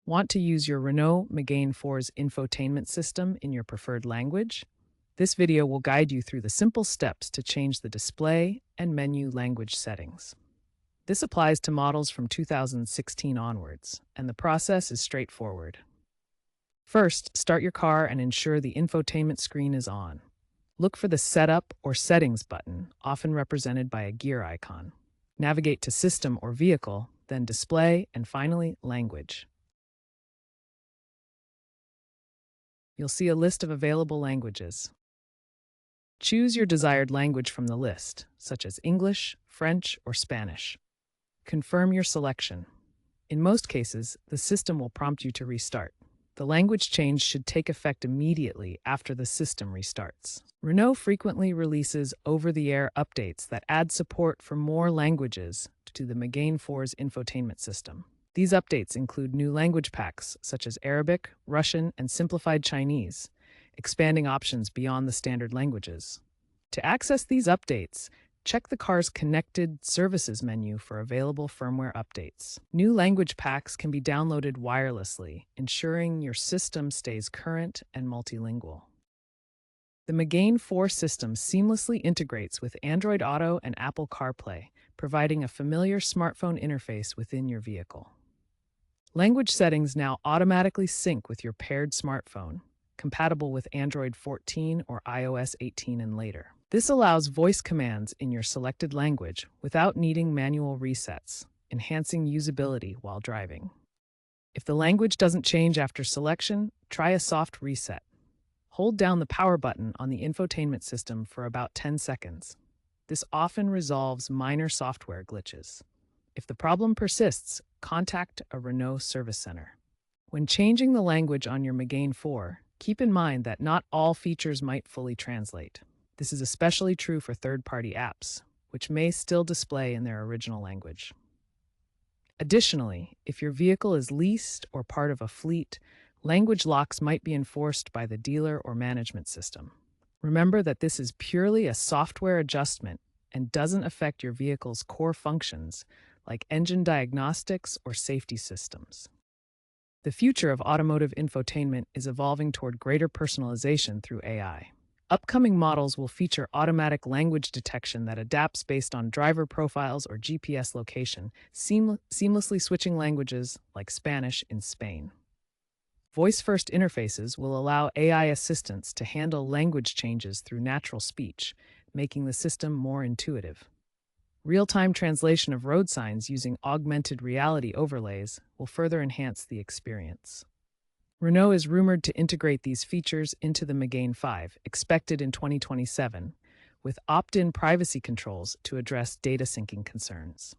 Want to use your Renault Megane IV's infotainment system in your preferred language? This video will guide you through the simple steps to change the display and menu language settings. This applies to models from 2016 onwards, and the process is straightforward. First, start your car and ensure the infotainment screen is on. Look for the Setup or Settings button, often represented by a gear icon. Navigate to System or Vehicle, then Display, and finally, Language. You'll see a list of available languages. Choose your desired language from the list, such as English, French, or Spanish. Confirm your selection. In most cases, the system will prompt you to restart. The language change should take effect immediately after the system restarts. Renault frequently releases over-the-air updates that add support for more languages to the Megane IV's infotainment system. These updates include new language packs such as Arabic, Russian, and simplified Chinese, expanding options beyond the standard languages. To access these updates, check the car's Connected Services menu for available firmware updates. New language packs can be downloaded wirelessly, ensuring your system stays current and multilingual. The Megane IV system seamlessly integrates with Android Auto and Apple CarPlay, providing a familiar smartphone interface within your vehicle. Language settings now automatically sync with your paired smartphone, compatible with Android 14 or iOS 18 and later. This allows voice commands in your selected language without needing manual resets, enhancing usability while driving. If the language doesn't change after selection, try a soft reset. Hold down the power button on the infotainment system for about 10 seconds. This often resolves minor software glitches. If the problem persists, contact a Renault service center. When changing the language on your Megane IV, keep in mind that not all features might fully translate. This is especially true for third-party apps, which may still display in their original language. Additionally, if your vehicle is leased or part of a fleet, language locks might be enforced by the dealer or management system. Remember that this is purely a software adjustment and doesn't affect your vehicle's core functions, like engine diagnostics or safety systems. The future of automotive infotainment is evolving toward greater personalization through AI. Upcoming models will feature automatic language detection that adapts based on driver profiles or GPS location, seamlessly switching languages like Spanish in Spain. Voice-first interfaces will allow AI assistants to handle language changes through natural speech, making the system more intuitive. Real-time translation of road signs using augmented reality overlays will further enhance the experience. Renault is rumored to integrate these features into the Megane V, expected in 2027, with opt-in privacy controls to address data syncing concerns.